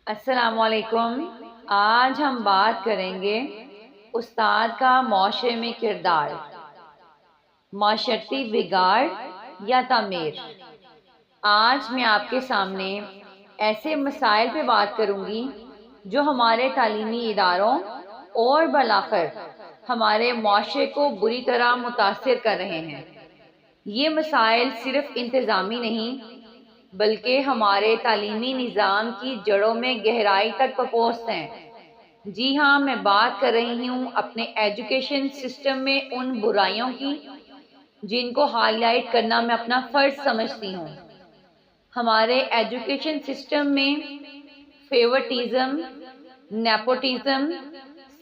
السلام علیکم۔ آج ہم بات کریں گے استاد کا معاشرے میں کردار، معاشرتی بگاڑ یا تعمیر۔ آج میں آپ کے سامنے ایسے مسائل پہ بات کروں گی جو ہمارے تعلیمی اداروں اور بالآخر ہمارے معاشرے کو بری طرح متاثر کر رہے ہیں۔ یہ مسائل صرف انتظامی نہیں بلکہ ہمارے تعلیمی نظام کی جڑوں میں گہرائی تک پپوست ہیں۔ جی ہاں، میں بات کر رہی ہوں اپنے ایجوکیشن سسٹم میں ان برائیوں کی جن کو ہائی لائٹ کرنا میں اپنا فرض سمجھتی ہوں۔ ہمارے ایجوکیشن سسٹم میں فیورٹزم، نیپوٹزم،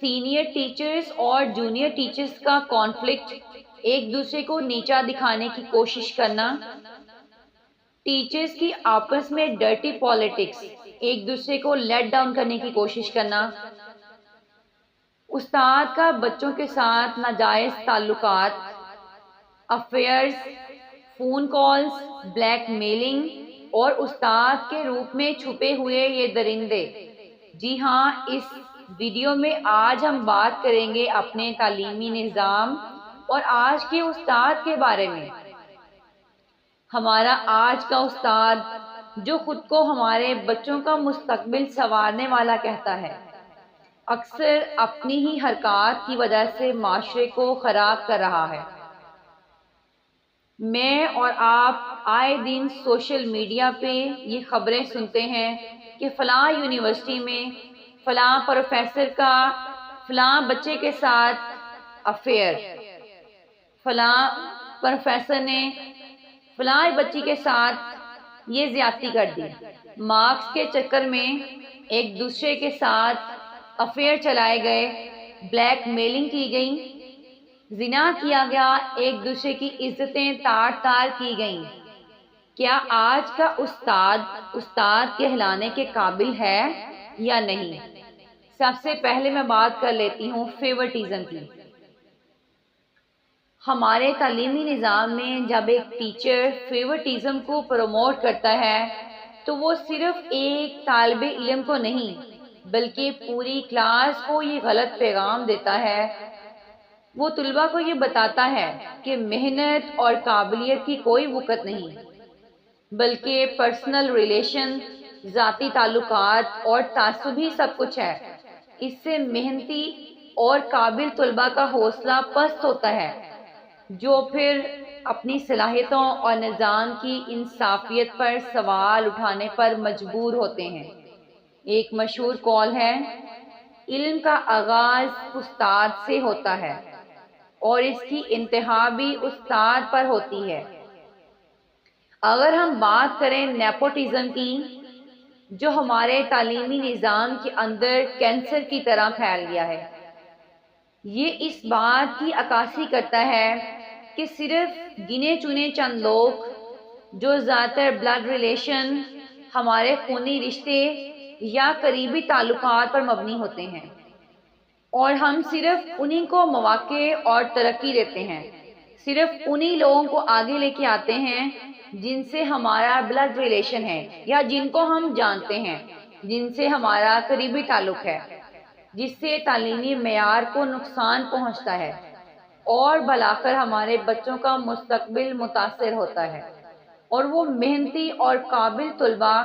سینئر ٹیچرز اور جونیئر ٹیچرز کا کانفلکٹ، ایک دوسرے کو نیچا دکھانے کی کوشش کرنا، ٹیچرز کی آپس میں ڈرٹی پالیٹکس، ایک دوسرے کو لیٹ ڈاؤن کرنے کی کوشش کرنا، استاد کا بچوں کے ساتھ ناجائز تعلقات، affairs, phone calls, black mailing اور استاد کے روپ میں چھپے ہوئے یہ درندے۔ جی ہاں، اس ویڈیو میں آج ہم بات کریں گے اپنے تعلیمی نظام اور آج کے استاد کے بارے میں۔ ہمارا آج کا استاد جو خود کو ہمارے بچوں کا مستقبل سنوارنے والا کہتا ہے، اکثر اپنی ہی حرکات کی وجہ سے معاشرے کو خراب کر رہا ہے۔ میں اور آپ آئے دن سوشل میڈیا پہ یہ خبریں سنتے ہیں کہ فلاں یونیورسٹی میں فلاں پروفیسر کا فلاں بچے کے ساتھ افیئر، فلاں پروفیسر نے فلاں بچی کے ساتھ یہ زیادتی کر دی۔ مارکس کے چکر میں ایک دوسرے کے ساتھ افیئر چلائے گئے، بلیک میلنگ کی گئی، زنا کیا گیا، ایک دوسرے کی عزتیں تار تار کی گئیں۔ کیا آج کا استاد کہلانے کے قابل ہے یا نہیں؟ سب سے پہلے میں بات کر لیتی ہوں فیورٹزم کی۔ ہمارے تعلیمی نظام میں جب ایک ٹیچر فیورٹزم کو پروموٹ کرتا ہے تو وہ صرف ایک طالب علم کو نہیں بلکہ پوری کلاس کو یہ غلط پیغام دیتا ہے۔ وہ طلباء کو یہ بتاتا ہے کہ محنت اور قابلیت کی کوئی وقت نہیں بلکہ پرسنل ریلیشن، ذاتی تعلقات اور تعصب ہی سب کچھ ہے۔ اس سے محنتی اور قابل طلباء کا حوصلہ پست ہوتا ہے جو پھر اپنی صلاحیتوں اور نظام کی انصافیت پر سوال اٹھانے پر مجبور ہوتے ہیں۔ ایک مشہور قول ہے، علم کا آغاز استاد سے ہوتا ہے اور اس کی انتہا بھی استاد پر ہوتی ہے۔ اگر ہم بات کریں نیپوٹزم کی، جو ہمارے تعلیمی نظام کے اندر کینسر کی طرح پھیل گیا ہے، یہ اس بات کی عکاسی کرتا ہے کہ صرف گنے چنے چند لوگ جو زیادہ تر بلڈ ریلیشن، ہمارے خونی رشتے یا قریبی تعلقات پر مبنی ہوتے ہیں اور ہم صرف انہی کو مواقع اور ترقی دیتے ہیں، صرف انہی لوگوں کو آگے لے کے آتے ہیں جن سے ہمارا بلڈ ریلیشن ہے یا جن کو ہم جانتے ہیں، جن سے ہمارا قریبی تعلق ہے، جس سے تعلیمی معیار کو نقصان پہنچتا ہے اور بالآخر ہمارے بچوں کا مستقبل متاثر ہوتا ہے۔ اور وہ محنتی اور قابل طلباء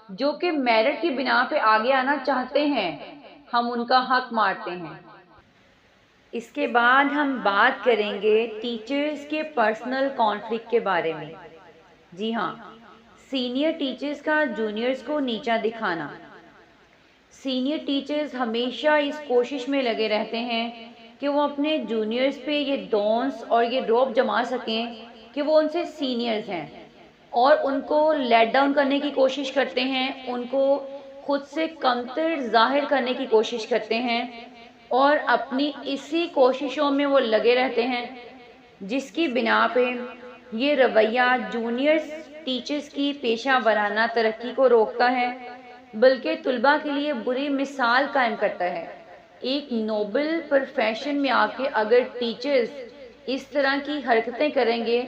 جو کہ میرٹ کی بنا پہ آگے آنا چاہتے ہیں، ہم ان کا حق مارتے ہیں۔ اس کے بعد ہم بات کریں گے ٹیچرز کے پرسنل کانفلکٹ کے بارے میں۔ جی ہاں، سینئر ٹیچرز کا جونیئرز کو نیچا دکھانا۔ سینئر ٹیچرز ہمیشہ اس کوشش میں لگے رہتے ہیں کہ وہ اپنے جونیئرز پہ یہ دونس اور یہ روب جما سکیں کہ وہ ان سے سینئرز ہیں اور ان کو لیٹ ڈاؤن کرنے کی کوشش کرتے ہیں، ان کو خود سے کمتر ظاہر کرنے کی کوشش کرتے ہیں اور اپنی اسی کوششوں میں وہ لگے رہتے ہیں جس کی بنا پہ یہ رویہ جونیئرز ٹیچرز کی پیشہ ورانہ ترقی کو روکتا ہے بلکہ طلباء کے لیے بری مثال قائم کرتا ہے۔ ایک نوبل پروفیشن میں آ کے اگر ٹیچرز اس طرح کی حرکتیں کریں گے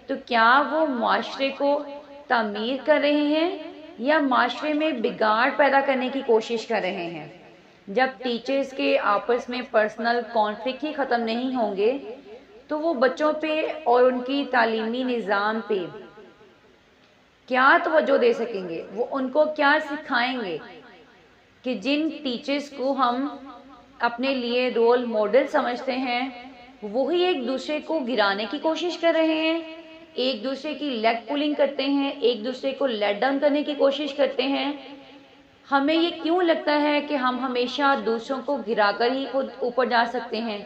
تو کیا وہ معاشرے کو تعمیر کر رہے ہیں یا معاشرے میں بگاڑ پیدا کرنے کی کوشش کر رہے ہیں۔ جب ٹیچرز کے آپس میں پرسنل کانفلکٹ ہی ختم نہیں ہوں گے تو وہ بچوں پہ اور ان کی تعلیمی نظام پہ کیا توجہ دے سکیں گے؟ وہ ان کو کیا سکھائیں گے کہ جن ٹیچرز کو ہم اپنے لیے رول ماڈل سمجھتے ہیں وہی ایک دوسرے کو گرانے کی کوشش کر رہے ہیں، ایک دوسرے کی لیگ پولنگ کرتے ہیں، ایک دوسرے کو لیٹ ڈاؤن کرنے کی کوشش کرتے ہیں۔ ہمیں یہ کیوں لگتا ہے کہ ہم ہمیشہ دوسروں کو گرا کر ہی خود اوپر جا سکتے ہیں؟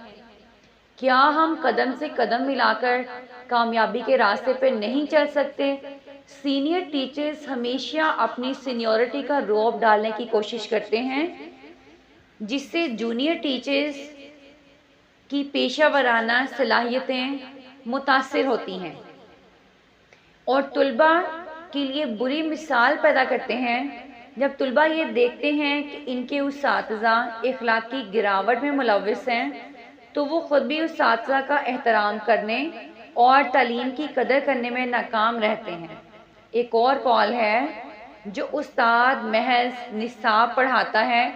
کیا ہم قدم سے قدم ملا کر کامیابی کے راستے پہ نہیں چل سکتے؟ سینئر ٹیچرز ہمیشہ اپنی سینیورٹی کا رعب ڈالنے کی کوشش کرتے ہیں جس سے جونیئر ٹیچرز کی پیشہ ورانہ صلاحیتیں متاثر ہوتی ہیں اور طلباء کے لیے بری مثال پیدا کرتے ہیں۔ جب طلباء یہ دیکھتے ہیں کہ ان کے اساتذہ اخلاقی گراوٹ میں ملوث ہیں تو وہ خود بھی اساتذہ کا احترام کرنے اور تعلیم کی قدر کرنے میں ناکام رہتے ہیں۔ ایک اور قول ہے، جو استاد محض نصاب پڑھاتا ہے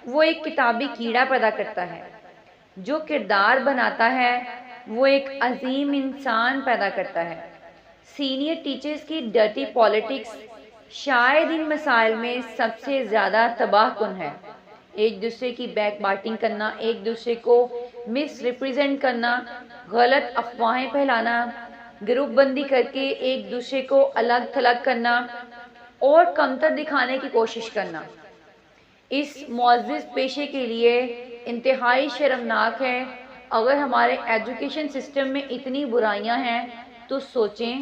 وہ ایک کتابی کیڑا پیدا کرتا ہے، جو کردار بناتا ہے وہ ایک عظیم انسان پیدا کرتا ہے۔ سینئر ٹیچرز کی ڈرٹی پالیٹکس شاید ان مسائل میں سب سے زیادہ تباہ کن ہے۔ ایک دوسرے کی بیک بائٹنگ کرنا، ایک دوسرے کو مس ریپریزنٹ کرنا، غلط افواہیں پھیلانا، گروپ بندی کر کے ایک دوسرے کو الگ تھلگ کرنا اور کمتر دکھانے کی کوشش کرنا اس معزز پیشے کے لیے انتہائی شرمناک ہے۔ اگر ہمارے ایجوکیشن سسٹم میں اتنی برائیاں ہیں تو سوچیں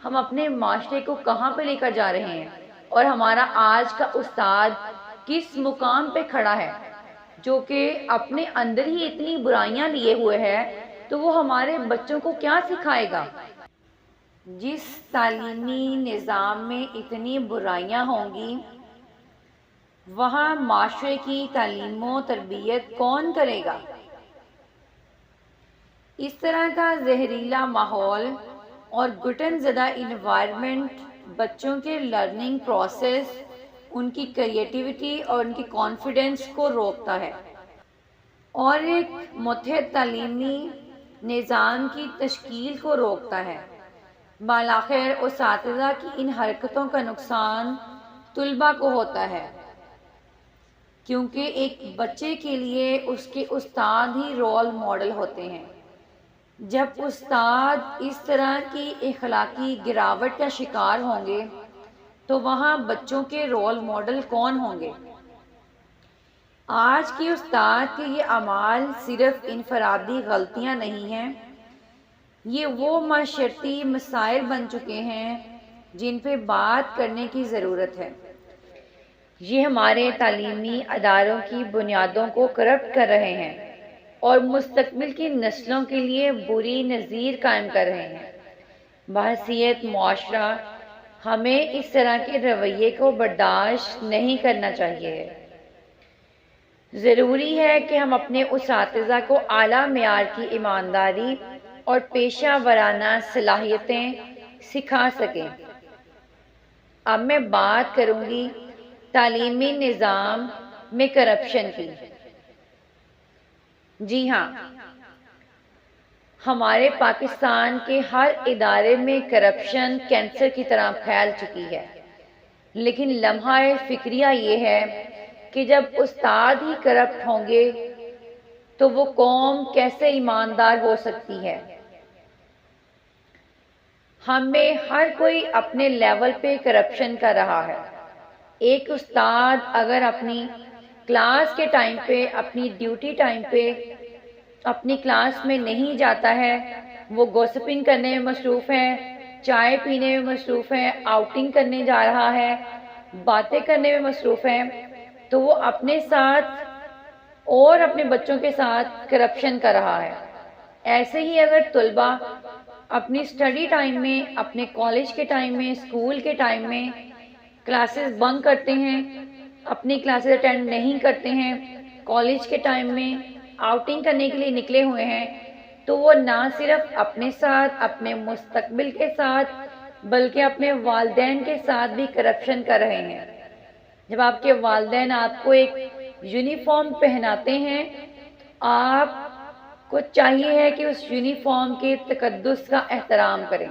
ہم اپنے معاشرے کو کہاں پہ لے کر جا رہے ہیں، اور ہمارا آج کا استاد کس مقام پہ کھڑا ہے جو کہ اپنے اندر ہی اتنی برائیاں لیے ہوئے ہے، تو وہ ہمارے بچوں کو کیا سکھائے گا؟ جس تعلیمی نظام میں اتنی برائیاں ہوں گی وہاں معاشرے کی تعلیم و تربیت کون کرے گا؟ اس طرح کا زہریلا ماحول اور گھٹن زدہ انوائرمنٹ بچوں کے لرننگ پروسیس، ان کی کریٹیوٹی اور ان کی کانفیڈنس کو روکتا ہے اور ایک متحد تعلیمی نظام کی تشکیل کو روکتا ہے۔ بالآخر اساتذہ کی ان حرکتوں کا نقصان طلباء کو ہوتا ہے، کیونکہ ایک بچے کے لیے اس کے استاد ہی رول ماڈل ہوتے ہیں۔ جب استاد اس طرح کی اخلاقی گراوٹ کا شکار ہوں گے تو وہاں بچوں کے رول ماڈل کون ہوں گے؟ آج کے استاد کے یہ اعمال صرف انفرادی غلطیاں نہیں ہیں، یہ وہ معاشرتی مسائل بن چکے ہیں جن پہ بات کرنے کی ضرورت ہے۔ یہ ہمارے تعلیمی اداروں کی بنیادوں کو کرپٹ کر رہے ہیں اور مستقبل کی نسلوں کے لیے بری نظیر قائم کر رہے ہیں۔ بحیثیت معاشرہ ہمیں اس طرح کے رویے کو برداشت نہیں کرنا چاہیے۔ ضروری ہے کہ ہم اپنے اساتذہ کو اعلیٰ معیار کی ایمانداری اور پیشہ ورانہ صلاحیتیں سکھا سکیں۔ اب میں بات کروں گی تعلیمی نظام میں کرپشن کی۔ جی ہاں، ہمارے پاکستان کے ہر ادارے میں کرپشن کینسر کی طرح پھیل چکی ہے، لیکن لمحہ فکریہ یہ ہے کہ جب استاد ہی کرپٹ ہوں گے تو وہ قوم کیسے ایماندار ہو سکتی ہے؟ ہم میں ہر کوئی اپنے لیول پہ کرپشن کر رہا ہے۔ ایک استاد اگر اپنی کلاس کے ٹائم پہ، اپنی ڈیوٹی ٹائم پہ اپنی کلاس میں نہیں جاتا ہے، وہ گوسپنگ کرنے میں مصروف ہے، چائے پینے میں مصروف ہے، آؤٹنگ کرنے جا رہا ہے، باتیں کرنے میں مصروف ہے، تو وہ اپنے ساتھ اور اپنے بچوں کے ساتھ کرپشن کر رہا ہے۔ ایسے ہی اگر طلباء اپنی اسٹڈی ٹائم میں، اپنے کالج کے ٹائم میں، اسکول کے ٹائم میں کلاسز بنک کرتے ہیں، اپنی کلاسز اٹینڈ نہیں کرتے ہیں، کالج کے ٹائم میں آؤٹنگ کرنے کے لیے نکلے ہوئے ہیں، تو وہ نہ صرف اپنے ساتھ، اپنے مستقبل کے ساتھ بلکہ اپنے والدین کے ساتھ بھی کرپشن کر رہے ہیں۔ جب آپ کے والدین آپ کو ایک یونیفارم پہناتے ہیں، آپ کو چاہیے ہے کہ اس یونیفارم کے تقدس کا احترام کریں۔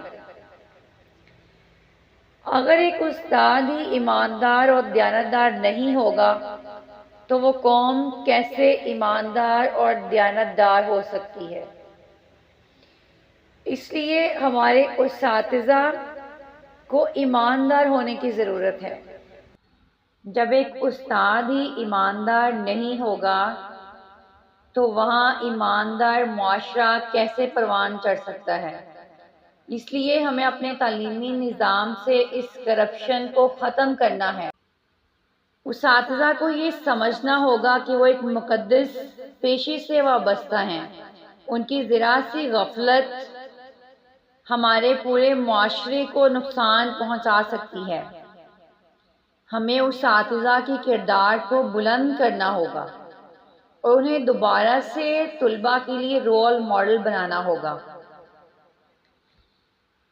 اگر ایک استاد ہی ایماندار اور دیانتدار نہیں ہوگا تو وہ قوم کیسے ایماندار اور دیانتدار ہو سکتی ہے؟ اس لیے ہمارے اساتذہ کو ایماندار ہونے کی ضرورت ہے۔ جب ایک استاد ہی ایماندار نہیں ہوگا تو وہاں ایماندار معاشرہ کیسے پروان چڑھ سکتا ہے؟ اس لیے ہمیں اپنے تعلیمی نظام سے اس کرپشن کو ختم کرنا ہے۔ اساتذہ کو یہ سمجھنا ہوگا کہ وہ ایک مقدس پیشے سے وابستہ ہیں۔ ان کی ذرا سی غفلت ہمارے پورے معاشرے کو نقصان پہنچا سکتی ہے۔ ہمیں اساتذہ کے کردار کو بلند کرنا ہوگا اور انہیں دوبارہ سے طلباء کے لیے رول ماڈل بنانا ہوگا۔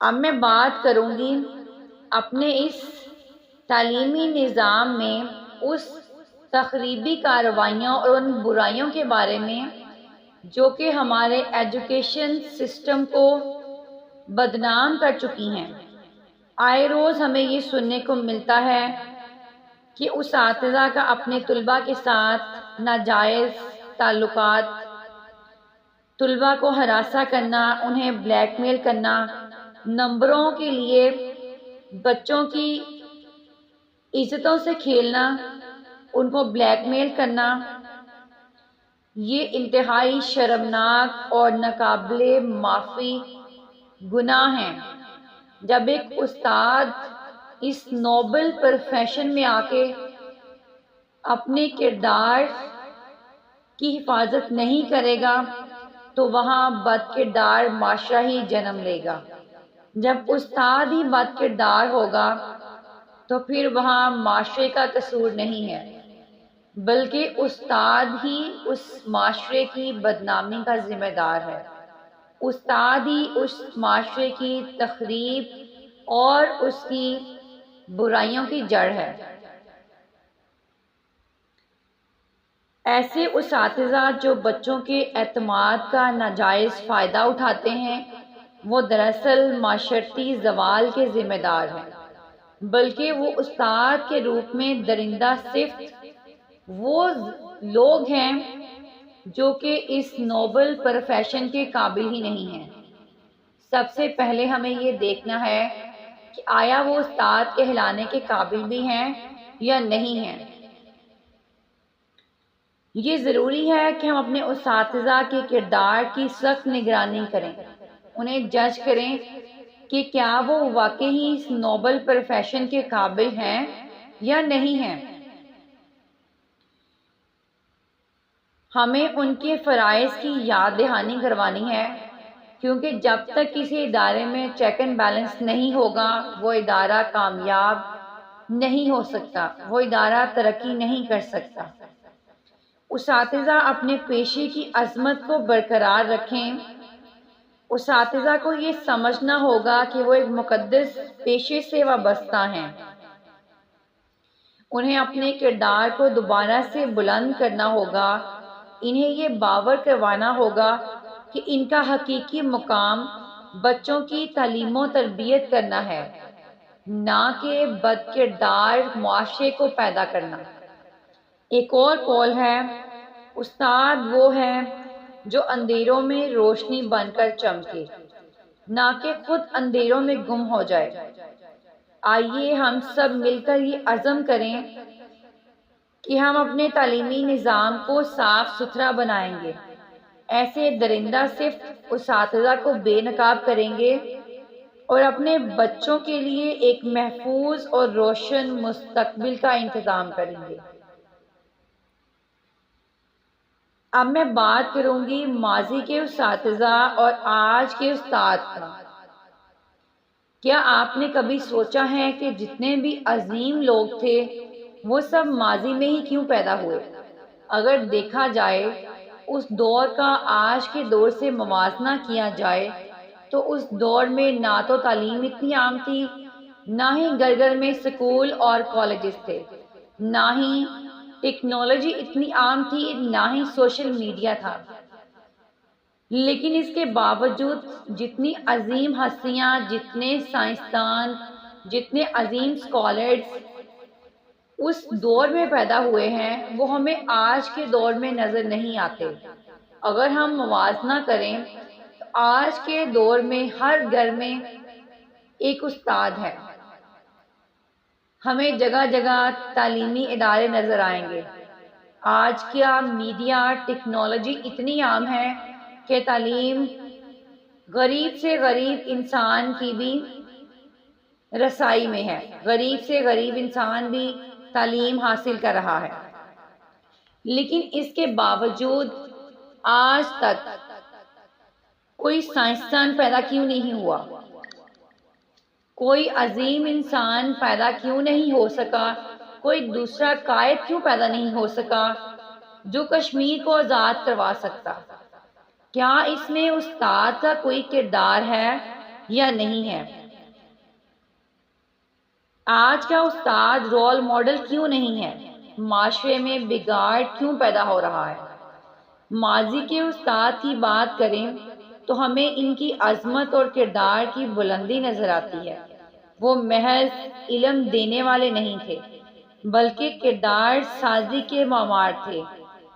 اب میں بات کروں گی اپنے اس تعلیمی نظام میں اس تخریبی کارروائیوں اور ان برائیوں کے بارے میں جو کہ ہمارے ایجوکیشن سسٹم کو بدنام کر چکی ہیں۔ آئے روز ہمیں یہ سننے کو ملتا ہے کہ اساتذہ کا اپنے طلباء کے ساتھ ناجائز تعلقات، طلباء کو ہراساں کرنا، انہیں بلیک میل کرنا، نمبروں کے لیے بچوں کی عزتوں سے کھیلنا، ان کو بلیک میل کرنا، یہ انتہائی شرمناک اور ناقابل معافی گناہ ہیں۔ جب ایک استاد اس نوبل پروفیشن میں آ کے اپنے کردار کی حفاظت نہیں کرے گا تو وہاں بد کردار معاشرہ ہی جنم لے گا۔ جب استاد ہی بد کردار ہوگا تو پھر وہاں معاشرے کا قصور نہیں ہے، بلکہ استاد ہی اس معاشرے کی بدنامی کا ذمہ دار ہے۔ استاد ہی اس معاشرے کی تخریب اور اس کی برائیوں کی جڑ ہے۔ ایسے اساتذہ جو بچوں کے اعتماد کا ناجائز فائدہ اٹھاتے ہیں وہ دراصل معاشرتی زوال کے ذمہ دار ہیں، بلکہ وہ استاد کے روپ میں درندہ صفت وہ لوگ ہیں جو کہ اس نوبل پروفیشن کے قابل ہی نہیں ہیں۔ سب سے پہلے ہمیں یہ دیکھنا ہے کہ آیا وہ استاد کہلانے کے قابل بھی ہیں یا نہیں ہیں۔ یہ ضروری ہے کہ ہم اپنے اساتذہ کے کردار کی سخت نگرانی کریں، انہیں جج کریں کہ کیا وہ واقعی اس نوبل پروفیشن کے قابل ہیں یا نہیں ہیں۔ ہمیں ان کے فرائض کی یاد دہانی کروانی ہے، کیونکہ جب تک کسی ادارے میں چیک اینڈ بیلنس نہیں ہوگا وہ ادارہ کامیاب نہیں ہو سکتا، وہ ادارہ ترقی نہیں کر سکتا۔ اساتذہ اپنے پیشے کی عظمت کو برقرار رکھیں۔ اساتذہ کو یہ سمجھنا ہوگا کہ وہ ایک مقدس پیشے سے وابستہ ہیں۔ انہیں اپنے کردار کو دوبارہ سے بلند کرنا ہوگا، انہیں یہ باور کروانا ہوگا کہ ان کا حقیقی مقام بچوں کی تعلیم و تربیت کرنا ہے، نہ کہ بد کردار معاشرے کو پیدا کرنا۔ ایک اور قول ہے، استاد وہ ہے جو اندھیروں میں روشنی بن کر چمکے، نہ کہ خود اندھیروں میں گم ہو جائے۔ آئیے ہم سب مل کر یہ عزم کریں کہ ہم اپنے تعلیمی نظام کو صاف ستھرا بنائیں گے، ایسے درندہ صفت اساتذہ کو بے نقاب کریں گے اور اپنے بچوں کے لیے ایک محفوظ اور روشن مستقبل کا انتظام کریں گے۔ اب میں بات کروں گی ماضی کے اساتذہ اور آج کے استاد کا۔ کیا آپ نے کبھی سوچا ہے کہ جتنے بھی عظیم لوگ تھے وہ سب ماضی میں ہی کیوں پیدا ہوئے؟ اگر دیکھا جائے، اس دور کا آج کے دور سے موازنہ کیا جائے تو اس دور میں نہ تو تعلیم اتنی عام تھی، نہ ہی گھر گھر میں اسکول اور کالجز تھے، نہ ہی ٹیکنالوجی اتنی عام تھی، نہ ہی سوشل میڈیا تھا۔ لیکن اس کے باوجود جتنی عظیم ہستیاں، جتنے سائنسدان، جتنے عظیم اسکالرز اس دور میں پیدا ہوئے ہیں، وہ ہمیں آج کے دور میں نظر نہیں آتے۔ اگر ہم موازنہ کریں تو آج کے دور میں ہر گھر میں ایک استاد ہے۔ ہمیں جگہ جگہ تعلیمی ادارے نظر آئیں گے۔ آج کا میڈیا، ٹیکنالوجی اتنی عام ہے کہ تعلیم غریب سے غریب انسان کی بھی رسائی میں ہے، غریب سے غریب انسان بھی تعلیم حاصل کر رہا ہے۔ لیکن اس کے باوجود آج تک کوئی سائنسدان پیدا کیوں نہیں ہوا، کوئی عظیم انسان پیدا کیوں نہیں ہو سکا، کوئی دوسرا قائد کیوں پیدا نہیں ہو سکا جو کشمیر کو آزاد کروا سکتا؟ کیا اس میں استاد کا کوئی کردار ہے یا نہیں ہے؟ آج کا استاد رول ماڈل کیوں نہیں ہے؟ معاشرے میں بگاڑ کیوں پیدا ہو رہا ہے؟ ماضی کے استاد کی بات کریں تو ہمیں ان کی عظمت اور کردار کی بلندی نظر آتی ہے۔ وہ محض علم دینے والے نہیں تھے، بلکہ کردار سازی کے معمار تھے۔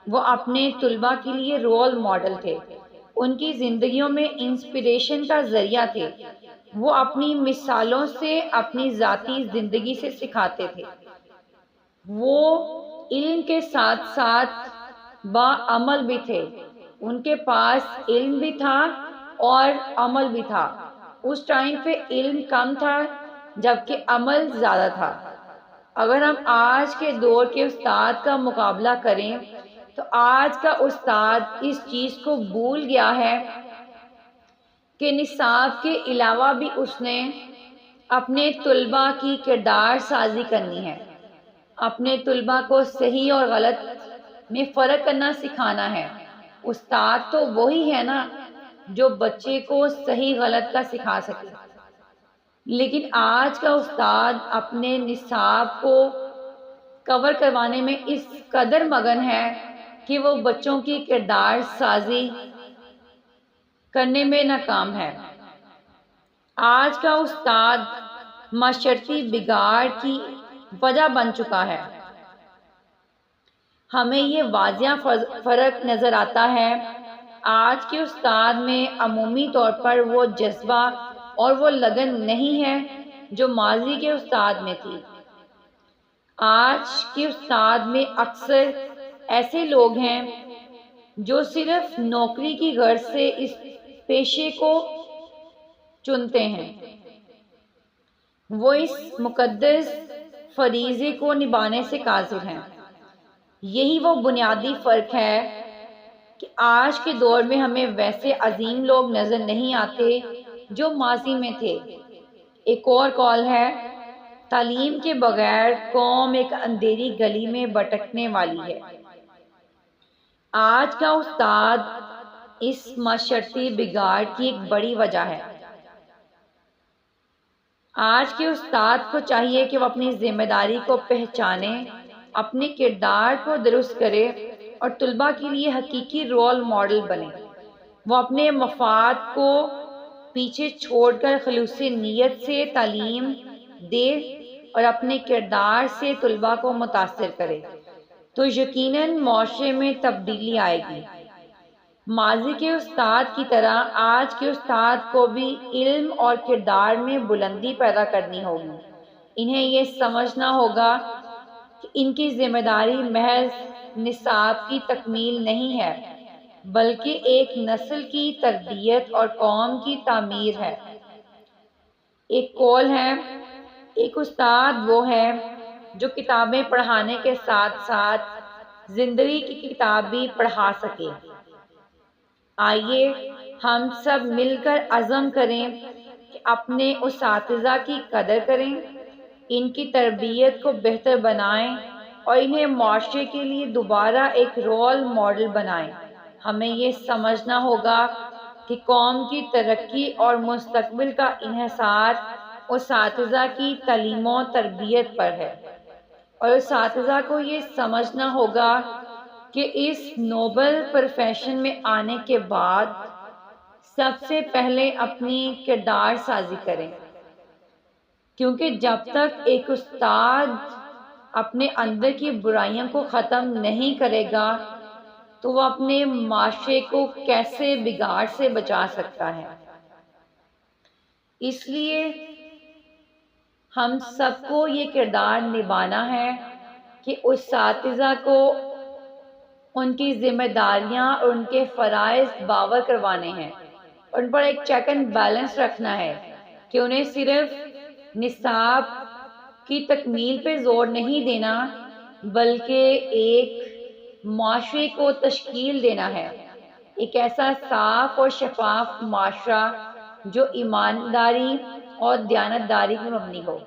وہ اپنے طلباء کے لیے رول ماڈل تھے، ان کی زندگیوں میں انسپریشن کا ذریعہ تھے۔ وہ اپنی مثالوں سے، اپنی ذاتی زندگی سے سکھاتے تھے۔ وہ علم کے ساتھ ساتھ باعمل بھی تھے۔ ان کے پاس علم بھی تھا اور عمل بھی تھا۔ اس ٹائم پہ علم کم تھا جبکہ عمل زیادہ تھا۔ اگر ہم آج کے دور کے استاد کا مقابلہ کریں تو آج کا استاد اس چیز کو بھول گیا ہے کہ نصاب کے علاوہ بھی اس نے اپنے طلباء کی کردار سازی کرنی ہے، اپنے طلباء کو صحیح اور غلط میں فرق کرنا سکھانا ہے۔ استاد تو وہی ہے نا جو بچے کو صحیح غلط کا سکھا سکے۔ لیکن آج کا استاد اپنے نصاب کو کور کروانے میں اس قدر مگن ہے کہ وہ بچوں کی کردار سازی کرنے میں ناکام ہے۔ آج کا استاد معاشرتی بگاڑ کی وجہ بن چکا ہے۔ ہمیں یہ واضح فرق نظر آتا ہے۔ آج کے استاد میں عمومی طور پر وہ جذبہ اور وہ لگن نہیں ہے جو ماضی کے استاد میں تھی۔ آج کے استاد میں اکثر ایسے لوگ ہیں جو صرف نوکری کی غرض سے اس پیشے کو چنتے ہیں۔ وہ اس مقدس فریضے کو نبھانے سے قاصر ہیں۔ یہی وہ بنیادی فرق ہے کہ آج کے دور میں ہمیں ویسے عظیم لوگ نظر نہیں آتے جو ماضی میں تھے۔ ایک اور قول ہے، تعلیم کے بغیر قوم ایک اندھیری گلی میں بھٹکنے والی ہے۔ آج کا استاد اس معاشرتی بگاڑ کی ایک بڑی وجہ ہے۔ آج کے استاد کو چاہیے کہ وہ اپنی ذمہ داری کو پہچانے، اپنے کردار کو درست کرے اور طلباء کے لیے حقیقی رول ماڈل بنے۔ وہ اپنے مفاد کو پیچھے چھوڑ کر خلوص نیت سے تعلیم دے اور اپنے کردار سے طلباء کو متاثر کرے تو یقیناً معاشرے میں تبدیلی آئے گی۔ ماضی کے استاد کی طرح آج کے استاد کو بھی علم اور کردار میں بلندی پیدا کرنی ہوگی۔ انہیں یہ سمجھنا ہوگا کہ ان کی ذمہ داری محض نصاب کی تکمیل نہیں ہے، بلکہ ایک نسل کی تربیت اور قوم کی تعمیر ہے۔ ایک قول ہے، ایک استاد وہ ہے جو کتابیں پڑھانے کے ساتھ ساتھ زندگی کی کتاب بھی پڑھا سکے۔ آئیے ہم سب مل کر عزم کریں کہ اپنے اساتذہ کی قدر کریں، ان کی تربیت کو بہتر بنائیں اور انہیں معاشرے کے لیے دوبارہ ایک رول ماڈل بنائیں۔ ہمیں یہ سمجھنا ہوگا کہ قوم کی ترقی اور مستقبل کا انحصار اساتذہ کی تعلیم و تربیت پر ہے، اور اساتذہ کو یہ سمجھنا ہوگا کہ اس نوبل پروفیشن میں آنے کے بعد سب سے پہلے اپنی کردار سازی کریں، کیونکہ جب تک ایک استاد اپنے اندر کی برائیوں کو ختم نہیں کرے گا تو وہ اپنے معاشرے کو کیسے بگاڑ سے بچا سکتا ہے۔ اس لیے ہم سب کو یہ کردار نبھانا ہے کہ اساتذہ کو ان کی ذمہ داریاں اور ان کے فرائض باور کروانے ہیں، اور ان پر ایک چیک اینڈ بیلنس رکھنا ہے کہ انہیں صرف نصاب کی تکمیل پہ زور نہیں دینا بلکہ ایک معاشرے کو تشکیل دینا ہے، ایک ایسا صاف اور شفاف معاشرہ جو ایمانداری اور دیانتداری پر مبنی ہو۔